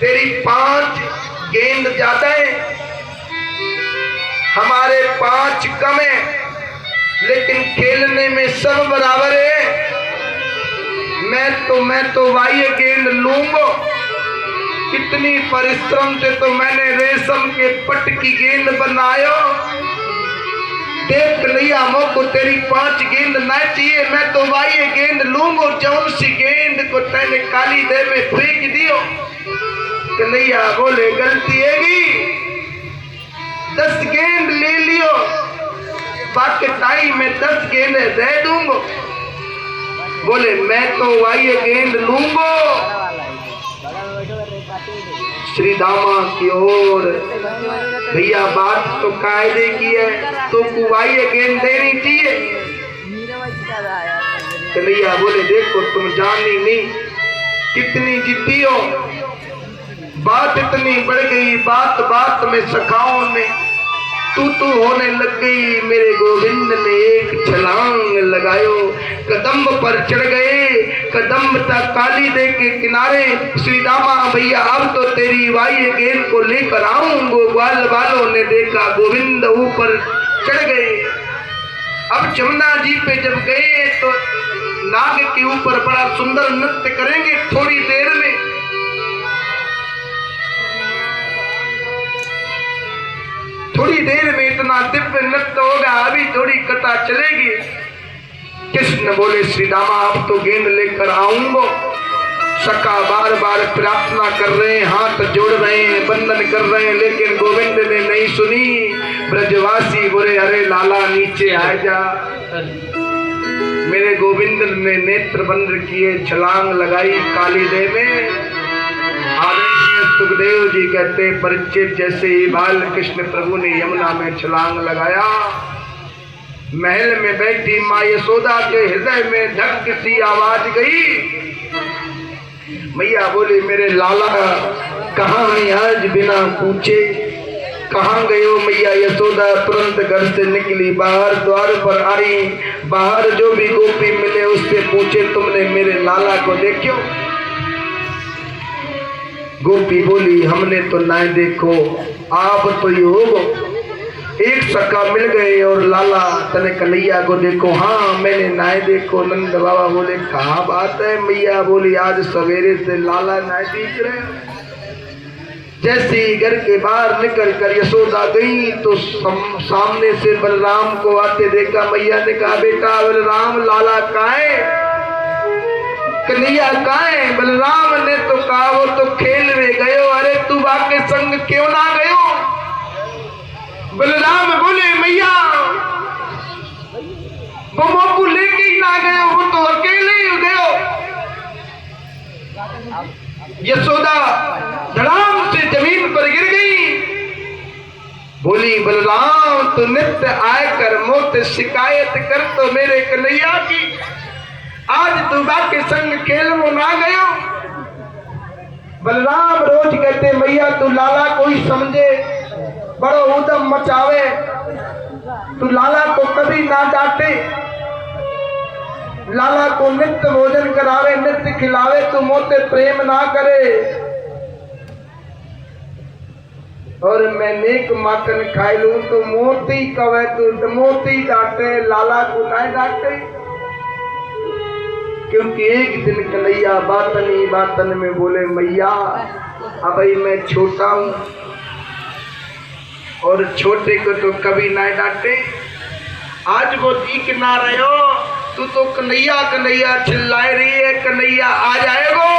तेरी 5 गेंद ज्यादा है, हमारे 5 कम है, लेकिन खेलने में सब बराबर है। मैं तो बाह्य गेंद लूंगा। कितनी परिश्रम से तो मैंने रेशम के पट की गेंद बनायो। देख कन्हैया मोको तेरी 5 गेंद ना चाहिए, मैं तो बाह्य गेंद लूंगा। जौन सी गेंद को तेने काली दे में फेंक दियो। कन्हैया बोले गलती हैगी, 10 गेंद ले लियो, बाकी टाइम में 10 गेंद दे दूंगा। बोले मैं तो बाह्य गेंद लूंगा। श्री दामा की ओर, भैया बात तो कायदे की है, तो बाह्य गेंद देनी चाहिए। कन्हैया बोले देखो तुम जानी नहीं कितनी जिद्दी हो, बात इतनी बढ़ गई, बात बात में सखाओं में तू होने लग गई। मेरे गोविंद ने एक छलांग लगायो, कदम पर चढ़ गए, कदम तक काली दे के किनारे। श्री दामा भैया अब तो तेरी बाह्य गेंद को लेकर आऊंगो। ग्वाल वालों ने देखा गोविंद ऊपर चढ़ गए। अब जमुना जी पे जब गए तो नाग के ऊपर बड़ा सुंदर नृत्य करेंगे थोड़ी देर में। थोड़ी देर में इतना दिव्य नृत्य होगा, अभी थोड़ी कथा चलेगी। कृष्ण बोले श्री दामा अब तो गेंद लेकर आऊंगो। सखा बार बार प्रार्थना कर रहे हैं, हाथ जोड़ रहे हैं, बंधन कर रहे हैं, लेकिन गोविंद ने नहीं सुनी। ब्रजवासी बोले अरे लाला नीचे आ जा। मेरे गोविंद ने नेत्र बंद किए, छलांग लगाई काली दे में। सुखदेव जी कहते परिचित जैसे ही बाल कृष्ण प्रभु ने यमुना में छलांग लगाया, महल में बैठी माँ यशोदा के हृदय में धक सी आवाज गई। मैया बोली मेरे लाला कहाँ है आज बिना पूछे, कहाँ गए हो मैया। यशोदा तुरंत घर से निकली, बाहर द्वार पर आई। बाहर जो भी गोपी मिले उससे पूछे तुमने मेरे लाला को देखो। गोपी बोली हमने तो ना देखो, आप तो ये होगो। एक सखा मिल गए और लाला तने कन्हैया को देखो। हाँ मैंने ना देखो। नंद बाबा बोले कहाँ बात है। मैया बोली आज सवेरे से लाला ना दिख रहे। जैसे ही घर के बाहर निकल कर यशोदा गई तो सामने से बलराम को आते देखा। मैया ने कहा बेटा बलराम लाला कहाँ है, कन्हैया कहाँ है। बलराम ने तो कहा वो तो खेल में गयो। अरे तू बाके संग क्यों ना गयो। बलराम बोले मैया वो मोकू लेके ही ना गयो, वो तो अकेले ही गयो। यशोदा धड़ाम से जमीन पर गिर गई। बोली बलराम तू नित्य आय कर मोत शिकायत कर तो मेरे कन्हैया की, आज तू बाके संग खेल में ना गयो। बलराम रोज कहते मैया तू लाला को ही समझे, बड़ो उदम मचावे, तू लाला को कभी ना डांटे, लाला को नित्य भोजन करावे, नित्य खिलावे, तू मोते प्रेम ना करे। और मैं नेक माखन खाई लूं तो मोती कवे, तू मोती डांटे, लाला को ना डांटे। क्योंकि एक दिन कन्हैया बातन में बोले मैया अब मैं छोटा हूं और छोटे को तो कभी ना डांटे। आज वो ठीक ना रहे हो, तू तो कन्हैया कन्हैया चिल्लाए रही है, कन्हैया आ जाएगो।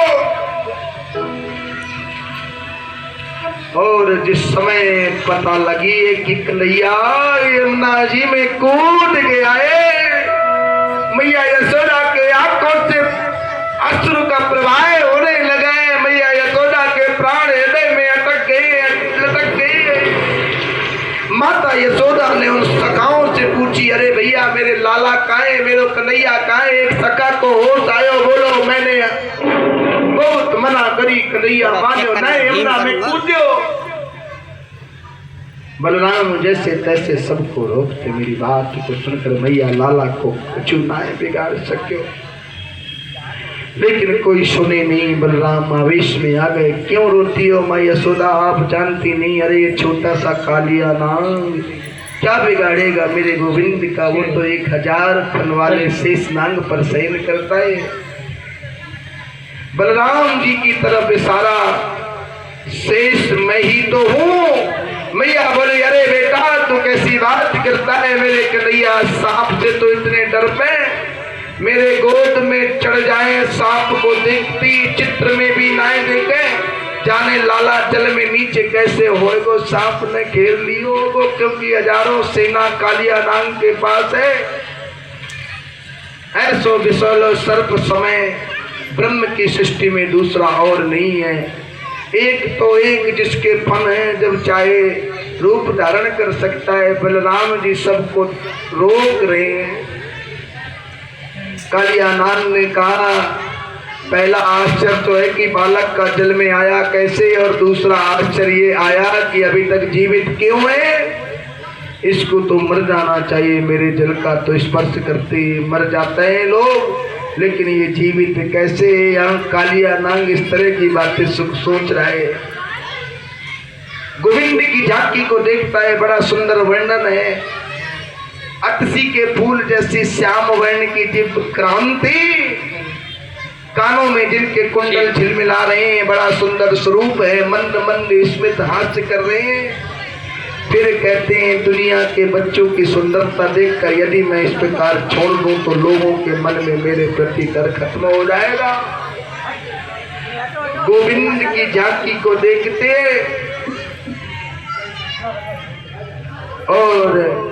और जिस समय पता लगी है कि कन्हैया यमुना जी में कूद गया है, मैया यशोदा के आंखों से अश्रु का प्रवाह होने लगा है। मैया यशोदा के प्राण हृदय में लटक गए। माता यशोदा ने उन सखाओं से पूछी अरे भैया मेरे लाला कहाँ है, मेरे कन्हैया कहाँ है। एक सखा को होश आयो, बोलो मैंने बहुत मना करी, कन्हैया मानो नहीं यमुना में कूदो। बलराम जैसे तैसे सबको रोकते, मेरी बात को सुनकर मैया लाला को कुछ ना बिगाड़ सको। लेकिन कोई सुने नहीं। बलराम आवेश में आ गए। क्यों रोती हो माँ यशोदा, आप जानती नहीं? अरे ये छोटा सा कालिया नांग क्या बिगाड़ेगा मेरे गोविंद का? वो तो 1000 फन वाले शेष नांग पर शयन करता है। बलराम जी की तरफ इशारा, शेष मैं ही तो हूँ। मैया बोले अरे बेटा तू कैसी बात करता है? मेरे कन्हैया सांप से तो इतने डर पे, मेरे गोद में चढ़ जाए सांप को देखती चित्र में भी ना देखे, जाने लाला जल में नीचे कैसे होएगो, सांप ने घेर लियो होगो, क्योंकि हजारों सेना कालिया नांग के पास है। ऐसो विशालो सर्प समय ब्रह्म की सृष्टि में दूसरा और नहीं है। एक तो एक जिसके फन है, जब चाहे रूप धारण कर सकता है। बलराम जी सबको रोक रहे हैं। कालिया नांग ने कहा पहला आश्चर्य तो है कि बालक का जल में आया कैसे, और दूसरा आश्चर्य ये आया कि अभी तक जीवित क्यों है। इसको तो मर जाना चाहिए, मेरे जल का तो स्पर्श करते ही मर जाते हैं लोग, लेकिन ये जीवित कैसे? यहाँ कालिया नांग इस तरह की बातें सोच रहा है। गोविंद की झांकी को देखता है, बड़ा सुंदर वर्णन है। अतसी के फूल जैसी श्याम वर्ण की जिब क्रांति, कानों में जिनके कुंडल झिलमिला रहे हैं, बड़ा सुंदर स्वरूप है। मंद मंद स्मित हास्य कर रहे हैं। फिर कहते हैं दुनिया के बच्चों की सुंदरता देखकर यदि मैं इस प्रकार छोड़ दूं तो लोगों के मन में मेरे प्रति डर खत्म हो जाएगा। गोविंद की झांकी को देखते और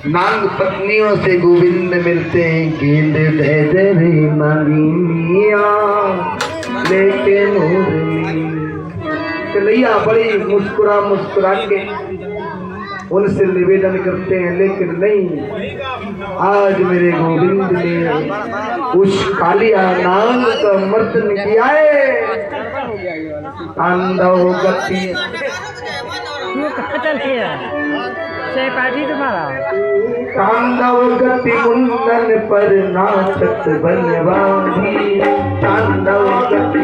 नांग पत्नियों से गोविंद मिलते हैं। गेंद दे दे रे नागिनिया लेके कन्हैया बड़ी मुस्कुरा मुस्कुरा के उनसे निवेदन करते हैं, लेकिन नहीं, आज मेरे गोविंद ने उस कालिया नांग का मर्दन किया है। तांडव गति तांडव गति मुंडन पर नाचत बनवानी, तांडव गति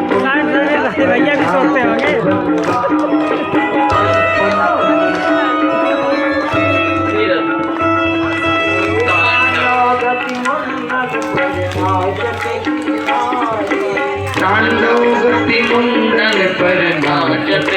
भैया भी सोचते होंगे। तांडव गति मुंडन पर नाचत